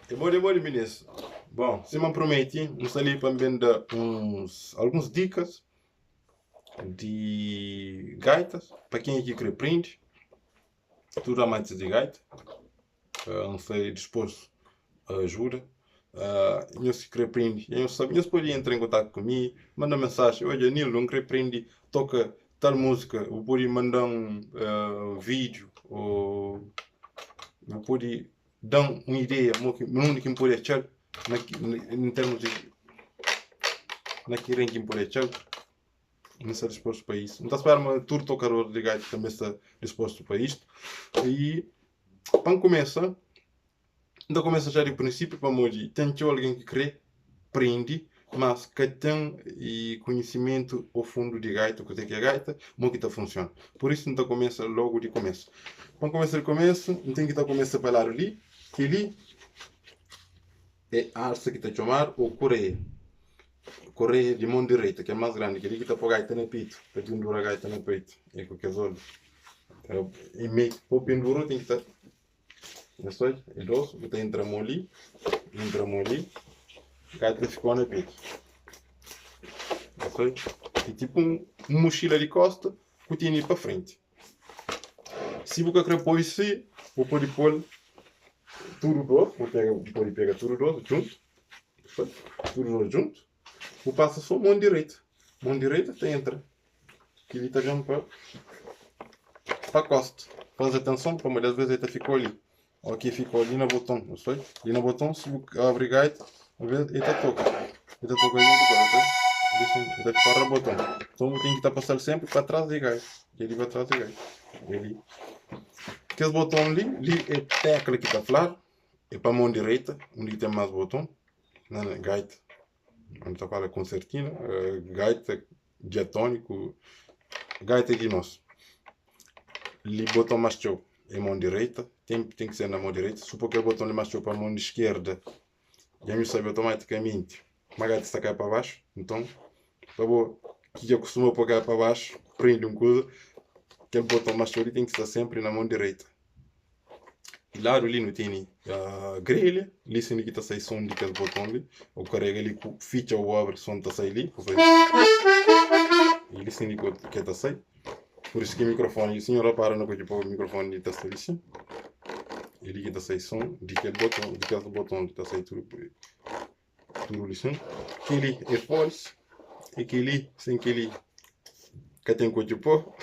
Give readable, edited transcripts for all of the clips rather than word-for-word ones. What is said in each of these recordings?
Demore, meninas. Bom, se me prometi, nos ali para me dar algumas dicas de gaitas, para quem é que quer print, tudo amantes de gaita, não sei disposto a ajuda. Eu se quer print, eu sabia, eles podem entrar em contato comigo, mandar mensagem, olha, Nilo, não quer print, toca tal música, ou pode mandar um vídeo, ou pode dar uma ideia, não que me pode achar, em termos de naquele que me pode achar, não está disposto para isso. Não está a esperar uma tour tocador de gato também está disposto para isto. E para começar, ainda começa já de princípio para morrer. Tem alguém que crê, prende, mas que tem e conhecimento ao fundo de gaita, o que é gaita, como que está funciona. Por isso não começa logo de começo. Para começar de começo, não tem que estar começa a falar ali, que ali é a arça que está a chamar ou correia. Correia de mão direita, que é mais grande, que ele que está para a gaita no peito, para pendurar a gaita no peito. É com que olhos. E meio que para pendurar tem que estar. Isso é idoso, que entra a mão ali, a gaita ficou no peito. Isso é. E tipo uma mochila de costa, que tem para frente. Se você quer pôr isso, você pode pôr tudo dois, pode pegar tudo dois junto, tudo dois junto, você passa só mão direita. Mão direita tem entra. Que ele está vendo para a costa. Faz atenção, para muitas vezes ele ficou ali. Aqui ficou ali no botão, não sei? Ali no botão, se você abrir gaita, ele está toca. Ele está toca ali no botão, ele está para o botão. Então tem que estar passando sempre para trás de gaita. Ele vai atrás de gaita. Ele. Aquele botão ali é tecla que está claro. É para a mão direita, onde tem mais botão. Na gaita. Onde está para a concertina. Gaita, diatônico. Gaita de nós. Ali botão mais show é mão direita, tem que ser na mão direita. Se porque o botão mais show para a mão esquerda, já me sabe automaticamente uma gaita está cá para baixo. Então, que eu costumo pôr cá para baixo, prende coisa, aquele botão mais show tem que estar sempre na mão direita. E lá ali não tem a grelha, ali sim que está saindo som de aquele botão ali, ou carrega ali, ficha ou abre, som está saindo ali, e ali sim que está saindo. Por isso que o microfone, o senhor repara no que o microfone está saindo. Ele que está saindo som de aquele botão que está saindo tudo isso. Aquele é false, aquele sem aquele que tem coisa pó,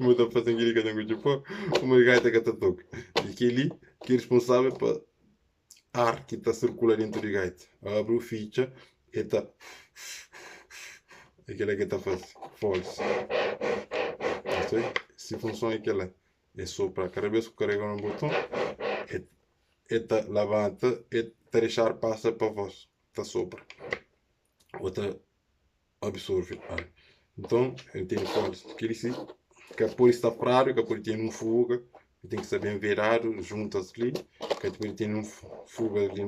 muda para sem aquele que tem coisa pó, uma gaita que está toca. E aquele que é responsável para ar que está circulando dentro da gaita. Abre o ficha e está aquele que está fazendo false. Se funciona aquela é só para cada vez que carrega um botão, levanta e deixar passa para vós, está sopra, outra absorve. Então, eu tenho falso que ele se que por está frágil, que por ter um fuga, tem que ser bem virado juntas ali, que por ter um fuga ali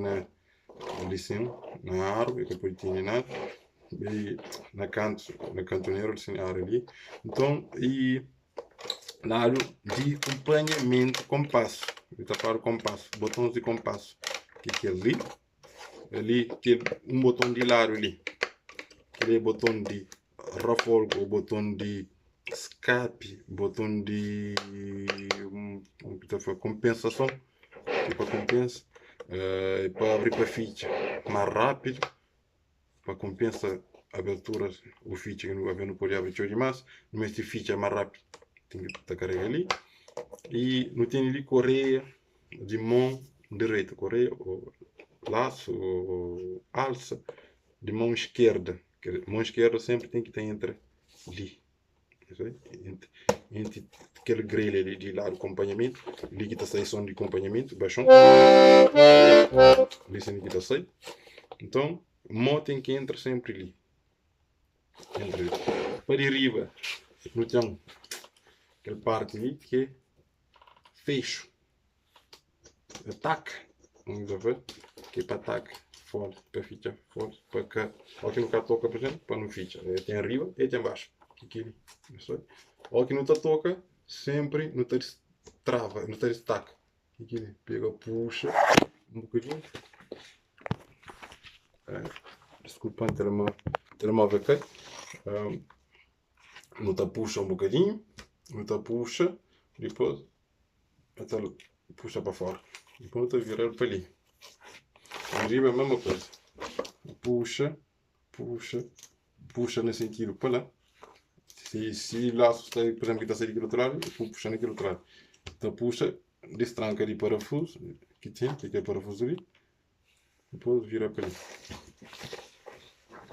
ali sim, na árvore, que por ter nada, e na cantoneira assim ali. Então, e lado de acompanhamento compasso. Ele está para o compasso, botões de compasso. Que é ali? Ali tem um botão de lado ali. Aquele botão de refolgo, o botão de escape, botão de compensação, para compensa, para abrir para ficha mais rápido, para compensar aberturas, o ficha que não pode abrir demais, mas de ficha mais rápido. Tem que estar carregando ali. E não tem ali correia de mão direita, correia ou laço ou alça de mão esquerda. Mão esquerda sempre tem que estar entre ali. Entre aquele grelha ali de lado acompanhamento, ali que está saindo som de acompanhamento, baixão. Ali sim que está saindo. Então, mão tem que entrar sempre ali. Entra ali. Para arriba, no chão, aquela parte ali que é fecho. Ataque. Vamos ver. Que é para ataque. Fora. Para ficha. Fora. Para cá. Aqui no cá toca, por exemplo, para não ficha. Tem arriba e tem embaixo. Aqui. Aqui não está toca, sempre não está trava, não está destaque. Aqui pega, puxa, um bocadinho. Desculpa, telemóvel cai. Não puxa um bocadinho, não puxa, depois puxa para fora, depois virar para ali. Arriba a mesma coisa, puxa, puxa no sentido para lá. Se laço está, por exemplo, que está a sair aqui do outro lado, eu vou puxar naquele outro lado. Então puxa, destranca de parafuso, que tem, que é parafuso ali, depois vira para ali.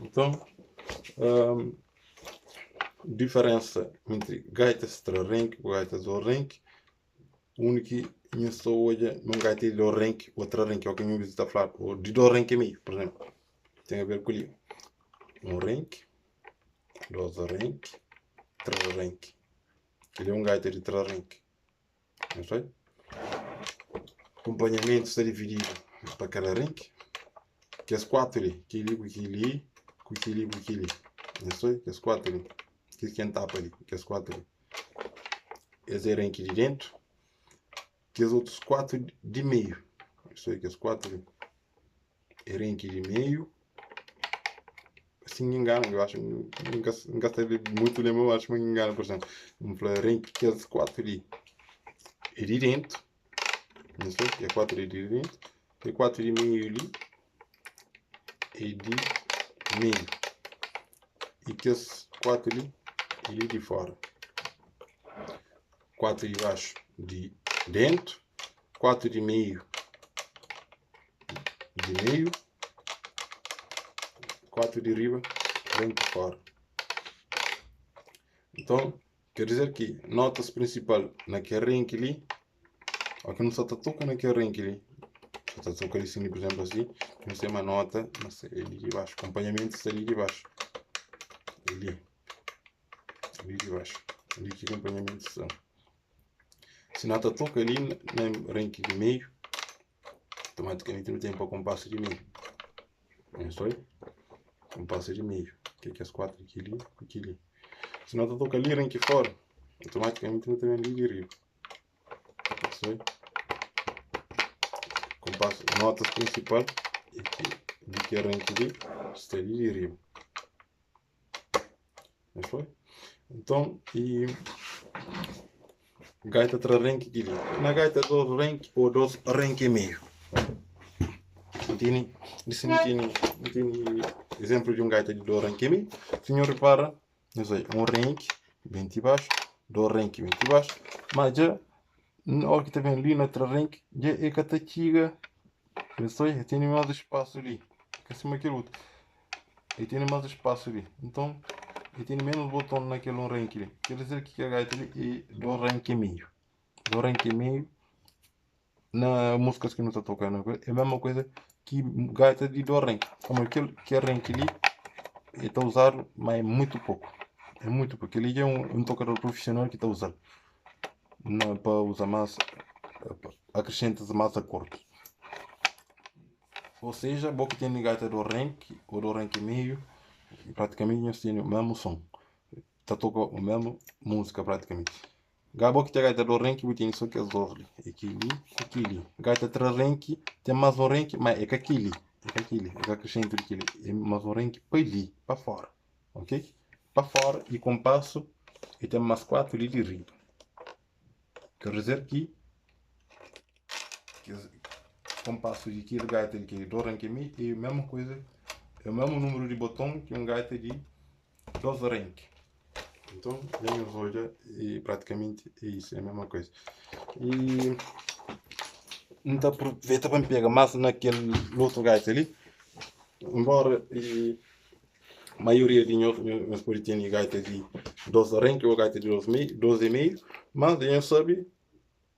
Então, diferença entre gaitas trarrenque e gaitas do renque, o único que eu só hoje não gaita de do renque ou trarrenque, é o que eu visito a falar, ou de do renque meio, por exemplo, tem a ver com ali. Um renque, dois renque, três renque. Ele é um gaita de trarrenque, não sei? Acompanhamento está dividido para cada renque, que as quatro ali, que ali, não sei? Que as quatro ali. Que quem tapa ali, que as quatro ali. Esse é renque de dentro, que os outros quatro de meio. Isso aí, que as quatro ali. É renque de meio. Se me engano, eu acho, não gastei muito lembro, eu acho que me engano, por exemplo. Um renque que as quatro ali é de dentro. Isso aí, que é quatro ali de dentro. Que quatro de meio ali é de meio. E que as quatro ali é de fora. 4 de baixo de dentro, 4 de meio, 4 de riba, dentro e fora. Então, quer dizer que notas principal naquele renque ali, aqui não só está tocando naquele renque ali, só está tocando assim, por exemplo, assim, não sei uma nota, mas ali de baixo, acompanhamento está ali de baixo, ali de baixo, ali que acompanhamento está. Se nota toca ali no renque de meio, automaticamente não tem para compasso de meio. É isso aí? Compasso de meio. Que é as quatro aqui ali. Se nota toca ali, renque fora, automaticamente não tem ali de riba. É isso aí? Compasso, notas principal, de que é renque ali, está ali de riba. É isso aí? Então, e gaita tra renque aqui. Na gaita dos renque ou dos renque e meio. Não tem exemplo de um gaita de 2 renque e meio. O senhor repara, não sei, um renque, 20 baixo, 2 renque, 20 baixo, mas já, na hora que está vendo ali na outra renque, já é que está chega, não sei, tem mais espaço ali, que acima daquele outro, e tem mais espaço ali, então, e tem menos botão naquele um renque ali, quer dizer que a gaita ali é 2 renque e meio, 2 renque e meio, na músicas que não está tocando, é a mesma coisa que gaita de 2 renque, como aquele que é renque ali, está usado, mas é muito pouco. É muito pouco. Ele é um tocador profissional que está usando. Não é para usar mais, acrescenta mais acordes. Ou seja, boa que tem gaita do renque ou do renque meio, praticamente eles têm o mesmo som. Está tocando a mesma música praticamente. Gabo que tem gaita do renque, tem só que as duas ali. Aquili. Gaita tra renque, tem mais um renque, mas é que aquili. É que acrescenta aquili. É mais um renque para ali, para fora. Ok? Para fora e compasso e tem mais 4 ali de riba. Quer dizer que compasso de aquele gaita de 2 renque meio é a mesma coisa, é o mesmo número de botão que um gaita de 2 renque. Então, vamos olhar e praticamente é isso, é a mesma coisa. E não está aproveita para me pegar mais naquele outro gaita ali, embora a maioria de nós têm gaita de 2 renque ou gaita de 12,5, mas a gente sabe,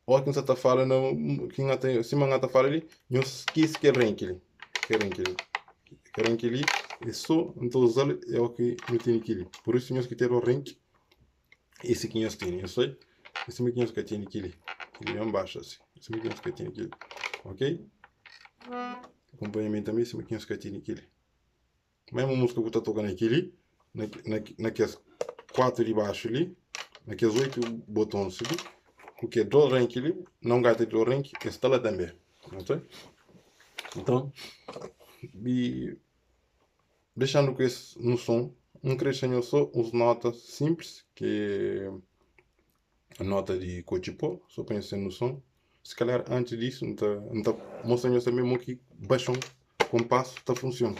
o que você está falando, que se você está falando ali, não esquece que é renque ali. Que é renque ali, é só, então usar é o que não tem aqui. Por isso nós que ter o renque, esse que nós temos, eu sei, esse que nós que tem aqui, ele é embaixo assim, esse que nós que tem aqui, ok? Acompanhamento também, esse que nós que tem aqui. Mesmo música que está tocando aqui, naquelas 4 de baixo ali, naqueles 8 botões ali, porque 2 renque ali, não gaita de 2 renque, está lá também, não sei? Então, e deixando com esse no som, crescendo só as notas simples, que é a nota de Cochipó, só para no som. Se calhar antes disso, não tá mostrando também que baixão compasso está funciona.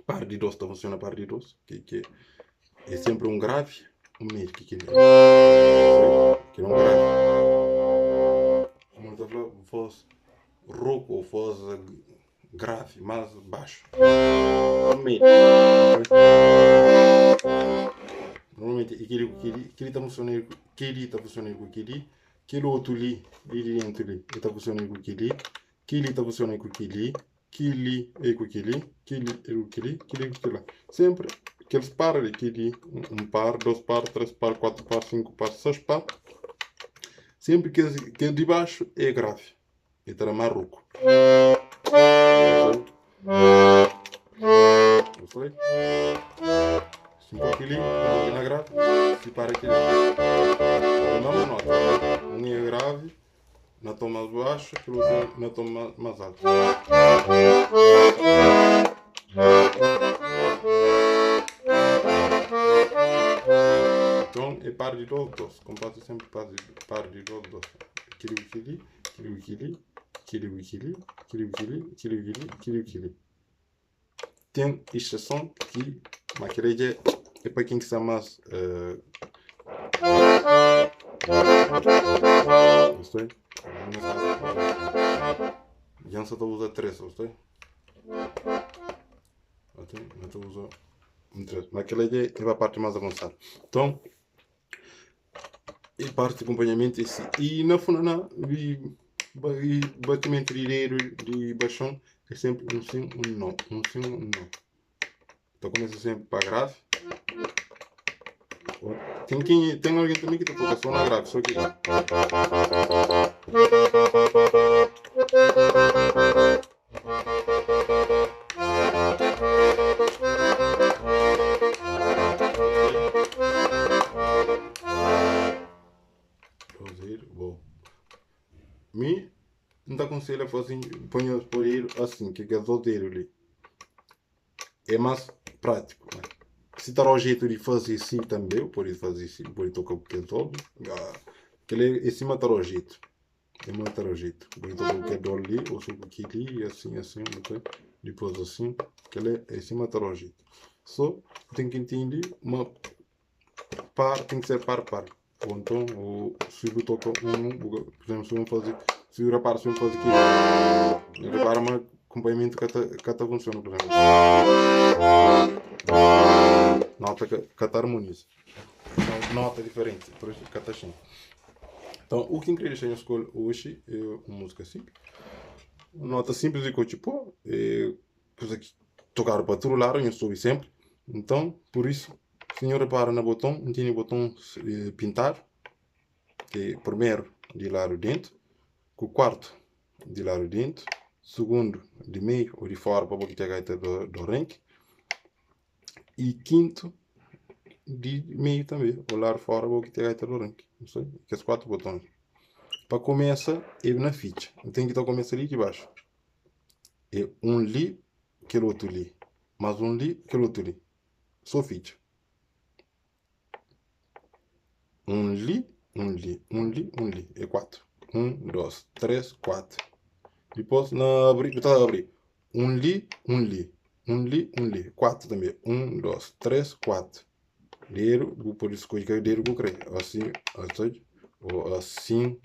Par de dois está funciona par de dois, que é sempre um grave, um meio que é um grave. Como eu voz rouco ou voz grave, mais baixo. Um meio. Normalmente aquele está funcionando com aquele outro ali dentro ali está funcionando com aquele está funcionando com aquele é com aquele é com aquele lá. Sempre aqueles par aquele par, dois par, três par, quatro par, cinco par, seis par. Sempre que de baixo é grave. E está marroco. Não foi? Se um pouquinho na grave, se para aqui. A mesma nota. Um é grave, na tom mais baixo, aquele outro na tom mais alto. Então é par de dois, dois. Compasso sempre par de dois, dois. Aquele. Tem exceção que maquiagem é para quem quiser mais gostei? Jansa está a usar 3, gostei? Não estou a usar 3. Maquiagem é a parte mais avançada. Então, a parte de acompanhamento é assim. E na fundo, e batimento de baixão é sempre um sim, um não. Um sim, um não. Então começa sempre para grave. Tem alguém também que está tocando só na grave, só que me não aconselho a fazer, põe os poeiros assim, que é solteiro ali. É mais prático, né? Se está ao jeito de fazer assim também, pode fazer assim, pode tocar o que é todo. Aquele em cima está ao jeito. É muito estar ao jeito. Pode tocar o que é do ali, ou sobre o que ali, assim, depois assim. Aquele em cima está ao jeito. Só tem que entender, uma par, tem que ser par. Ou então, se eu toco por exemplo, se eu fazer, se eu rapar, se eu fazer aqui, repara uma acompanhamento que até funciona, por exemplo. Nota que até harmoniza. Nota diferente, por isso que até assim. Então, o que eu queria deixar em escola hoje é uma música simples. Nota simples de Cochipó, é coisa que tocar para todo lado, eu soube sempre. Então, por isso, o senhor repara no botão, não tem botão pintar, que é primeiro de lado dentro, com o quarto de lado dentro, segundo de meio ou de fora para botar a gaita do rank, e quinto de meio também, o lado fora para botar a gaita do rank. Não sei, que é os 4 botões. Para começar, é na ficha. Eu tenho que estar começando ali de baixo. É um li, aquele outro li. Mais um li, aquele outro li. Só ficha. Um li. É 4. 1, 2, 3, 4. Depois, na abrir. Um li. 4 também. 1, 2, 3, 4. Dedo, vou pôr isso com o dedo que eu creio. Assim, ou assim.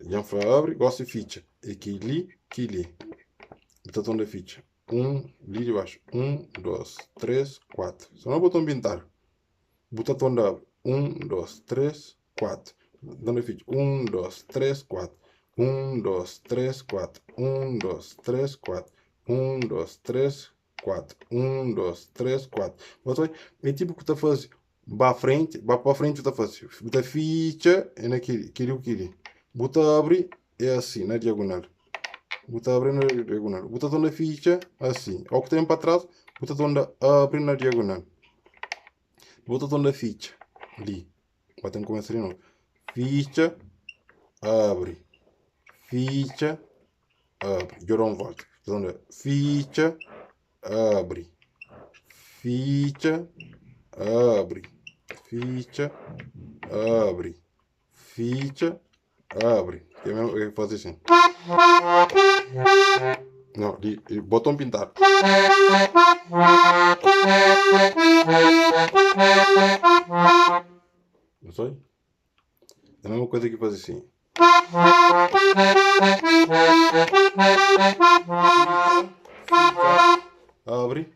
Já foi abre, gosta de ficha. Aqui li. Botão da ficha. Ali de baixo. 1, 2, 3, 4. Só não botão pintar. Botão da abre. 1, 2, 3, 4. Botão da ficha. 1, 2, 3, 4. 1, 2, 3, 4. 1, 2, 3, 4. 1, 2, 3, 4. 1, 2, 3, 4. Botão é tipo que está fazendo. Vai para frente, está fazendo. Bota ficha é naquele. Bota abre é assim, na diagonal. Bota abre na diagonal. Bota na ficha assim. Ao que tem para trás, bota abre na diagonal. Bota na ficha ali. Vai ter que começar de novo. Ficha abre, fecha, abre. Eu dou uma volta. Então, fecha, abre, fecha, abre, fecha, abre, fecha, abre. É mesmo que fazer assim. Não, de botão pintar. Não sei? É a mesma coisa que fazer assim. Abre.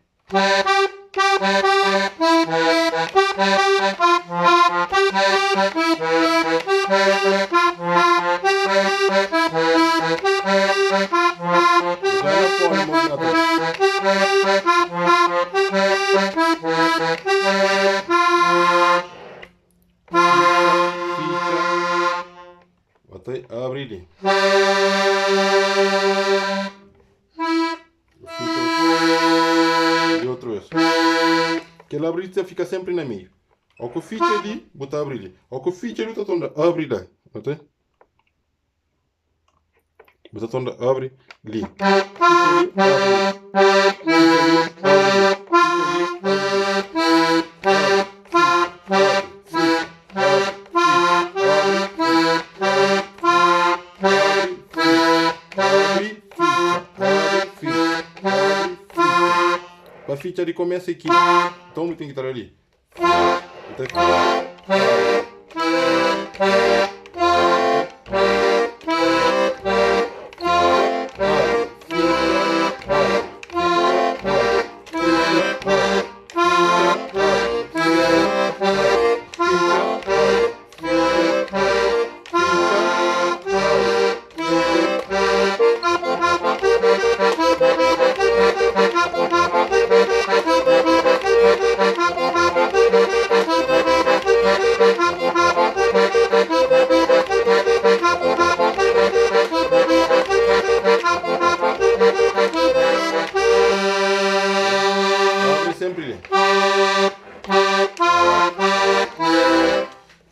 Abre ali. E outra vez. Aquele abrir fica sempre na meio. Ao que eu fico ali, botar abrir ali. Ao que eu fico ali, botar abrir lá. Ok? Botar abre ali. A ficha ali começa aqui. Então tem que estar ali.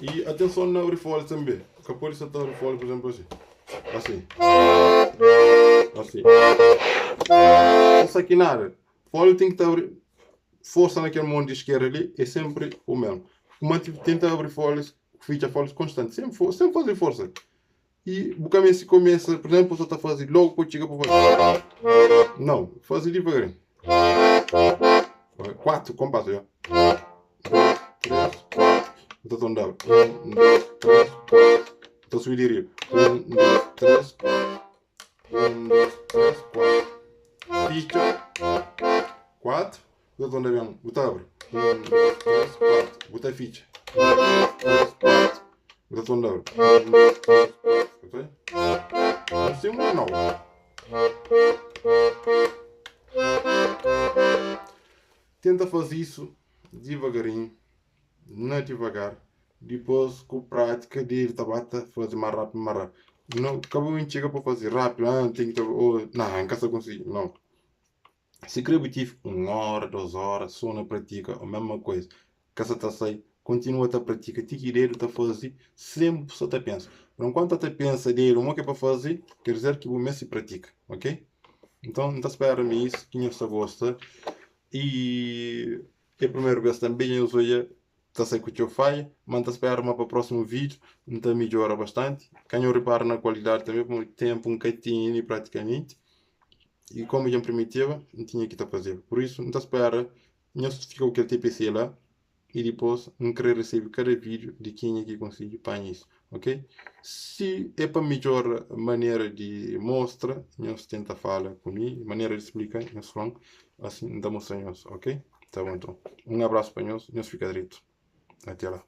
E atenção na abrifólio também. Que a polícia está abrifólio, por exemplo, assim. Assim. Essa aqui nada. Fólio tem que estar força naquele monte de esquerda ali. É sempre o mesmo. Tenta abrir fólios, ficha fólios constante. Sempre fazer força. E o caminho se começa, por exemplo, você está fazendo logo quando chega para fazer. Não, fazer devagarinho. 4 compassos já. 3, 4. Então andava. 1, 2, 3, 4. Então subiria. 1, 2, 3, 4. 1, 2, 3, 4. Ficha. 4. Então andava. Bota abre. 1, 2, 3, 4. Bota ficha. 1, 2, 3, 4. Então andava. 1, 2, 3, 4. Ok? Assim não. Tenta fazer isso devagarinho, não devagar. Depois, com prática, de tabata, fazer mais rápido. Não, acabou em chega para fazer rápido, tem que não, em casa consigo, não. Se quer obter 1 hora, 2 horas, só na prática, a mesma coisa. Casa está sai, continua a prática, tem que ir a fazer, sempre só te pensa. Enquanto te pensa dele, o que é para fazer, quer dizer que o mês se pratica, ok? Então, não espera-me isso, quem você gosta. E a primeira vez também eu usei tá sei que eu faço, mas espero para o próximo vídeo, então melhora bastante. Quem eu reparo na qualidade também, por tempo um bocadinho praticamente. E como eu primitiva, não tinha que fazer. Por isso, não espera, não fica o que TPC lá. E depois, não querer receber cada vídeo de quem é que consegue para isso, ok? Se é para melhor maneira de mostrar, nós tenta falar comigo, maneira de explicar, nós falamos, assim, dá mostrar nós, ok? Tá bom, então. Um abraço para nós fica direito. Até lá.